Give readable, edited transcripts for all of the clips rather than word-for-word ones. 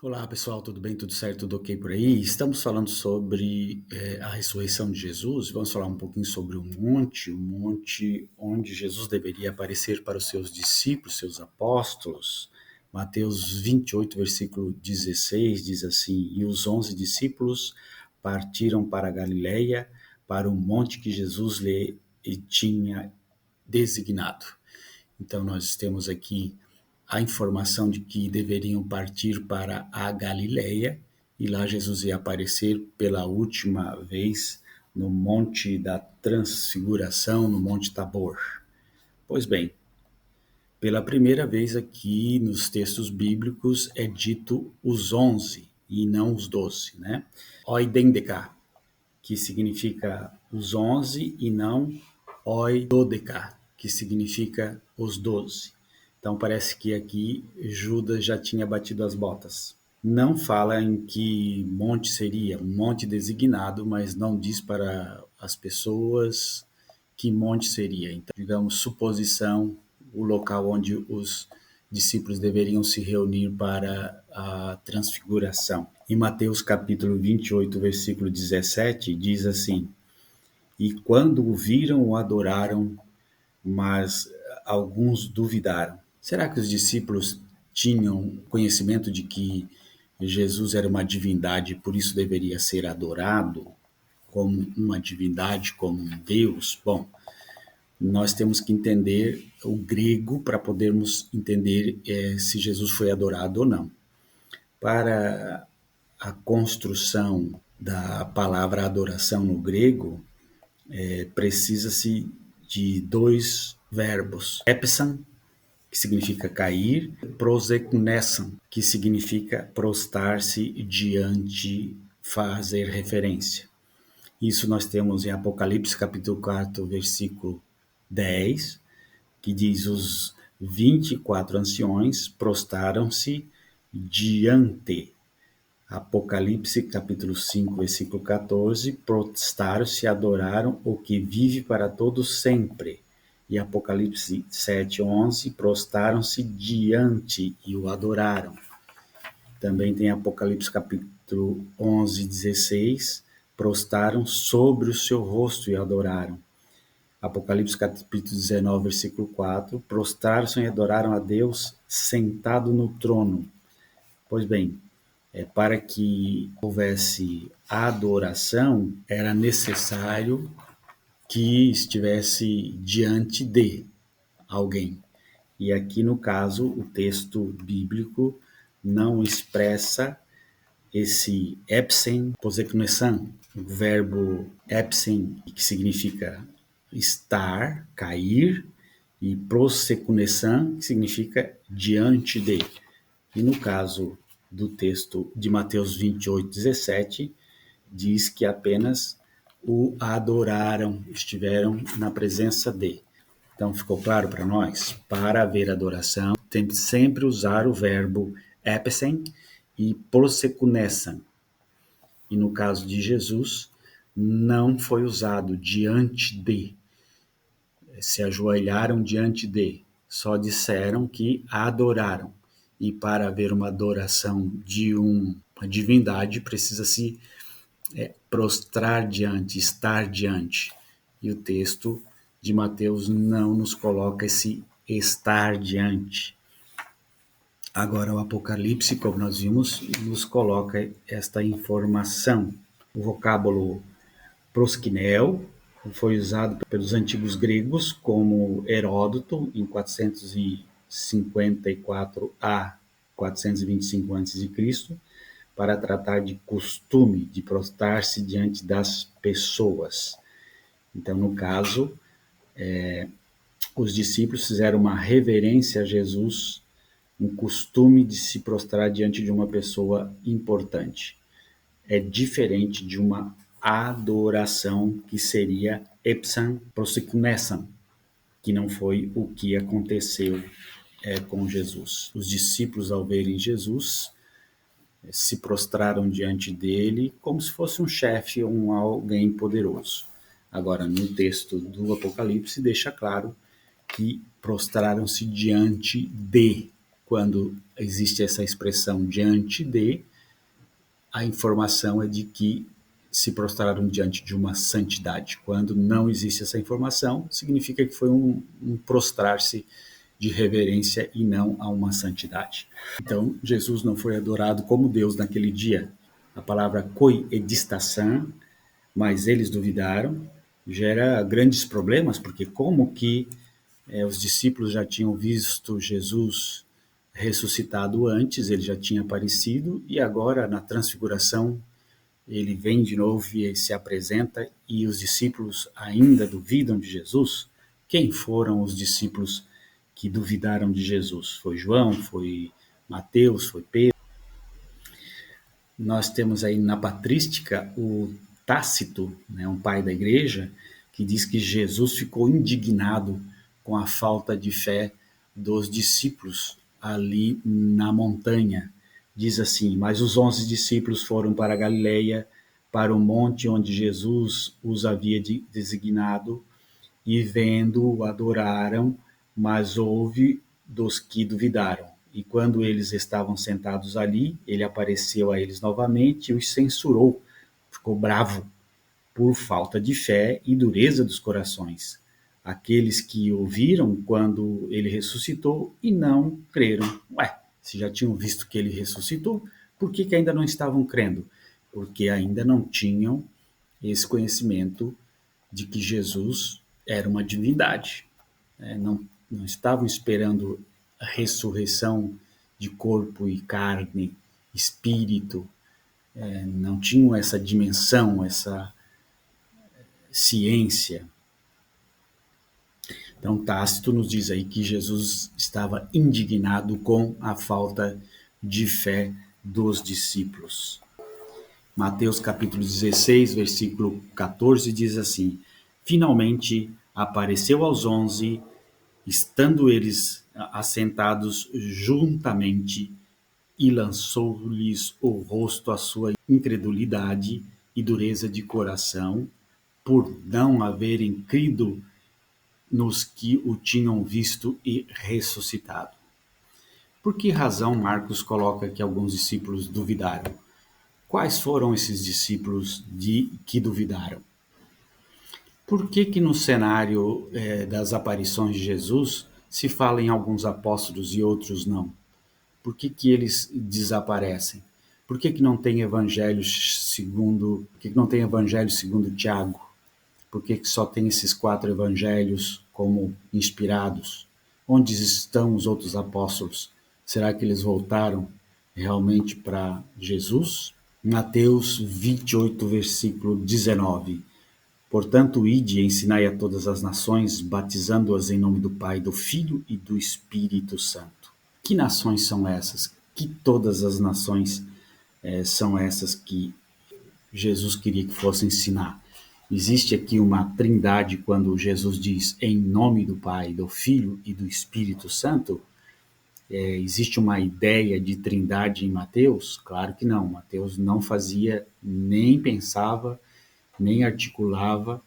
Olá pessoal, tudo bem? Tudo certo? Tudo ok por aí? Estamos falando sobre a ressurreição de Jesus. Vamos falar um pouquinho sobre o monte onde Jesus deveria aparecer para os seus discípulos, seus apóstolos. Mateus 28, versículo 16 diz assim: E os 11 discípulos partiram para a Galileia, para o monte que Jesus lhe tinha designado. Então, nós temos aqui a informação de que deveriam partir para a Galileia, e lá Jesus ia aparecer pela última vez no Monte da Transfiguração, no Monte Tabor. Pois bem, pela primeira vez aqui nos textos bíblicos é dito os 11 e não os 12, né? Oidendeka, que significa os 11 e não oidodeca, que significa os 12. Então parece que aqui Judas já tinha batido as botas. Não fala em que monte seria, um monte designado, mas não diz para as pessoas que monte seria. Então, digamos, suposição, o local onde os discípulos deveriam se reunir para a transfiguração. Em Mateus capítulo 28, versículo 17, diz assim: E quando o viram, o adoraram, mas alguns duvidaram. Será que os discípulos tinham conhecimento de que Jesus era uma divindade e por isso deveria ser adorado como uma divindade, como um Deus? Bom, nós temos que entender o grego para podermos entender se Jesus foi adorado ou não. Para a construção da palavra adoração no grego, precisa-se de dois verbos: epsan, que significa cair, proseknesan, que significa prostrar-se diante, fazer referência. Isso nós temos em Apocalipse capítulo 4, versículo 10, que diz: os 24 anciões prostraram-se diante. Apocalipse capítulo 5, versículo 14, prostraram-se e adoraram o que vive para todos sempre. E Apocalipse 7, 11, prostraram-se diante e o adoraram. Também tem Apocalipse capítulo 11, 16, prostraram sobre o seu rosto e adoraram. Apocalipse capítulo 19, versículo 4, prostraram-se e adoraram a Deus sentado no trono. Pois bem, para que houvesse adoração, era necessário que estivesse diante de alguém. E aqui, no caso, o texto bíblico não expressa esse epsen poseknesan, o verbo epsen, que significa estar, cair, e prosekunesan, que significa diante de. E no caso do texto de Mateus 28, 17, diz que apenas o adoraram, estiveram na presença de. Então ficou claro para nós? Para haver adoração, tem que sempre usar o verbo epesen e prosekunesan. E no caso de Jesus, não foi usado diante de, se ajoelharam diante de, só disseram que adoraram. E para haver uma adoração de uma divindade, precisa-se prostrar diante, estar diante. E o texto de Mateus não nos coloca esse estar diante. Agora, o Apocalipse, como nós vimos, nos coloca esta informação. O vocábulo proskinel foi usado pelos antigos gregos como Heródoto em 454 a 425 a.C., para tratar de costume de prostrar-se diante das pessoas. Então, no caso, os discípulos fizeram uma reverência a Jesus, um costume de se prostrar diante de uma pessoa importante. É diferente de uma adoração que seria epsan prosekunesan, que não foi o que aconteceu com Jesus. Os discípulos, ao verem Jesus, se prostraram diante dele como se fosse um chefe ou alguém poderoso. Agora, no texto do Apocalipse, deixa claro que prostraram-se diante de, quando existe essa expressão diante de, a informação é de que se prostraram diante de uma santidade. Quando não existe essa informação, significa que foi um prostrar-se de reverência e não a uma santidade. Então, Jesus não foi adorado como Deus naquele dia. A palavra coedistação, mas eles duvidaram, gera grandes problemas, porque como que os discípulos já tinham visto Jesus ressuscitado antes, ele já tinha aparecido, e agora na transfiguração ele vem de novo e se apresenta, e os discípulos ainda duvidam de Jesus? Quem foram os discípulos que duvidaram de Jesus? Foi João? Foi Mateus? Foi Pedro? Nós temos aí na patrística o Tácito, né, um pai da igreja, que diz que Jesus ficou indignado com a falta de fé dos discípulos ali na montanha. Diz assim: mas os 11 discípulos foram para a Galileia, para o monte onde Jesus os havia designado, e vendo-o adoraram, mas houve dos que duvidaram. E quando eles estavam sentados ali, ele apareceu a eles novamente e os censurou. Ficou bravo por falta de fé e dureza dos corações. Aqueles que ouviram quando ele ressuscitou e não creram. Ué, se já tinham visto que ele ressuscitou, por que ainda não estavam crendo? Porque ainda não tinham esse conhecimento de que Jesus era uma divindade. Não estavam esperando a ressurreição de corpo e carne, espírito, não tinham essa dimensão, essa ciência. Então, Tácito nos diz aí que Jesus estava indignado com a falta de fé dos discípulos. Mateus capítulo 16, versículo 14 diz assim: finalmente apareceu aos 11, estando eles assentados juntamente, e lançou-lhes o rosto à sua incredulidade e dureza de coração, por não haverem crido nos que o tinham visto e ressuscitado. Por que razão Marcos coloca que alguns discípulos duvidaram? Quais foram esses discípulos que duvidaram? Por que no cenário das aparições de Jesus se fala em alguns apóstolos e outros não? Por que eles desaparecem? Por que não tem evangelho segundo, por que não tem evangelho segundo Tiago? Por que só tem esses 4 evangelhos como inspirados? Onde estão os outros apóstolos? Será que eles voltaram realmente para Jesus? Mateus 28, versículo 19. Portanto, ide e ensinai a todas as nações, batizando-as em nome do Pai, do Filho e do Espírito Santo. Que nações são essas? Que todas as nações são essas que Jesus queria que fosse ensinar? Existe aqui uma trindade quando Jesus diz em nome do Pai, do Filho e do Espírito Santo? Existe uma ideia de trindade em Mateus? Claro que não. Mateus não fazia, nem pensava, nem articulava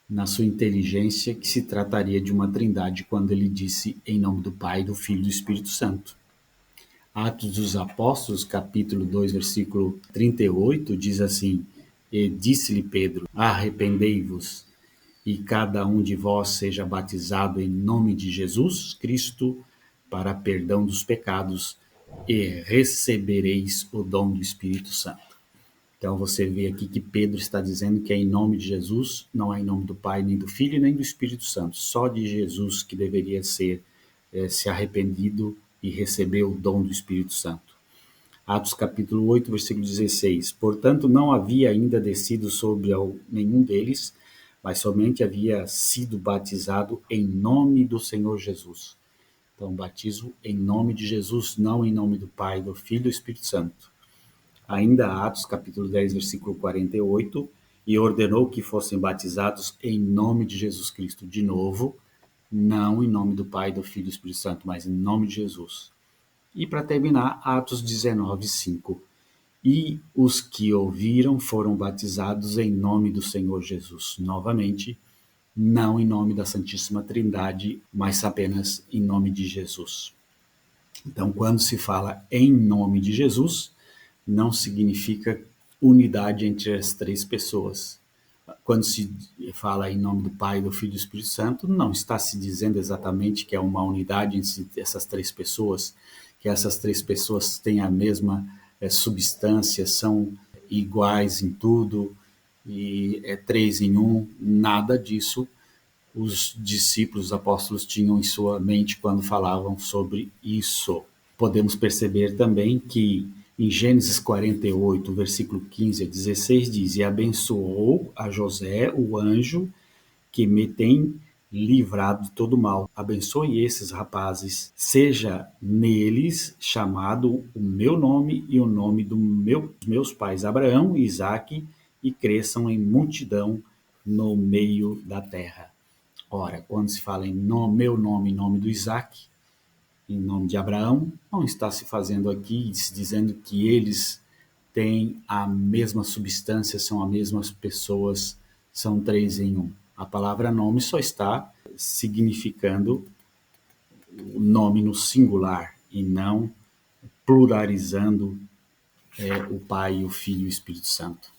na sua inteligência que se trataria de uma trindade quando ele disse em nome do Pai, do Filho e do Espírito Santo. Atos dos Apóstolos, capítulo 2, versículo 38, diz assim: e disse-lhe Pedro, arrependei-vos, e cada um de vós seja batizado em nome de Jesus Cristo, para perdão dos pecados, e recebereis o dom do Espírito Santo. Então você vê aqui que Pedro está dizendo que é em nome de Jesus, não é em nome do Pai, nem do Filho, nem do Espírito Santo, só de Jesus que deveria ser se arrependido e receber o dom do Espírito Santo. Atos capítulo 8, versículo 16. Portanto, não havia ainda descido sobre nenhum deles, mas somente havia sido batizado em nome do Senhor Jesus. Então, batismo em nome de Jesus, não em nome do Pai, do Filho e do Espírito Santo. Ainda Atos capítulo 10, versículo 48, e ordenou que fossem batizados em nome de Jesus Cristo. De novo, não em nome do Pai, do Filho e do Espírito Santo, mas em nome de Jesus. E para terminar, Atos 19, 5. E os que ouviram foram batizados em nome do Senhor Jesus. Novamente, não em nome da Santíssima Trindade, mas apenas em nome de Jesus. Então, quando se fala em nome de Jesus, não significa unidade entre as três pessoas. Quando se fala em nome do Pai, do Filho e do Espírito Santo, não está se dizendo exatamente que é uma unidade entre essas três pessoas, que essas três pessoas têm a mesma substância, são iguais em tudo, e é três em um, nada disso os discípulos, os apóstolos tinham em sua mente quando falavam sobre isso. Podemos perceber também que em Gênesis 48, versículo 15 a 16, diz: E abençoou a José, o anjo, que me tem livrado de todo mal. Abençoe esses rapazes, seja neles chamado o meu nome e o nome dos meus pais, Abraão e Isaque, e cresçam em multidão no meio da terra. Ora, quando se fala em meu nome, em nome do Isaac, em nome de Abraão, não está se fazendo aqui, se dizendo que eles têm a mesma substância, são as mesmas pessoas, são três em um. A palavra nome só está significando o nome no singular e não pluralizando o Pai, o Filho e o Espírito Santo.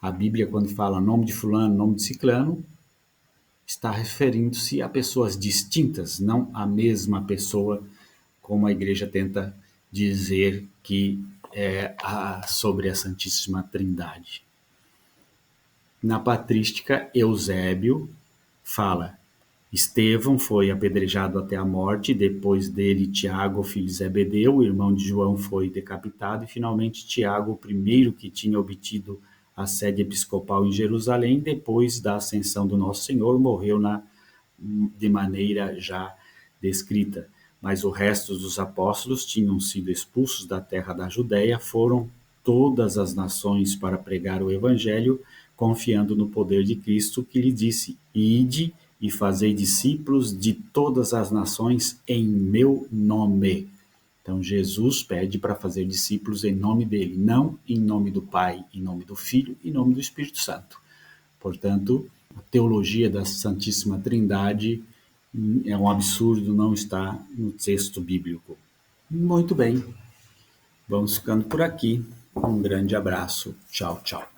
A Bíblia, quando fala nome de fulano, nome de ciclano, está referindo-se a pessoas distintas, não a mesma pessoa, como a igreja tenta dizer que é sobre a Santíssima Trindade. Na patrística, Eusébio fala: Estevão foi apedrejado até a morte, depois dele Tiago, filho de Zebedeu, o irmão de João, foi decapitado, e finalmente Tiago, o primeiro que tinha obtido a sede episcopal em Jerusalém, depois da ascensão do Nosso Senhor, morreu de maneira já descrita. Mas o resto dos apóstolos tinham sido expulsos da terra da Judéia, foram todas as nações para pregar o evangelho, confiando no poder de Cristo, que lhe disse: Ide e fazei discípulos de todas as nações em meu nome. Então Jesus pede para fazer discípulos em nome dele, não em nome do Pai, em nome do Filho e em nome do Espírito Santo. Portanto, a teologia da Santíssima Trindade é um absurdo, não está no texto bíblico. Muito bem, vamos ficando por aqui. Um grande abraço. Tchau, tchau.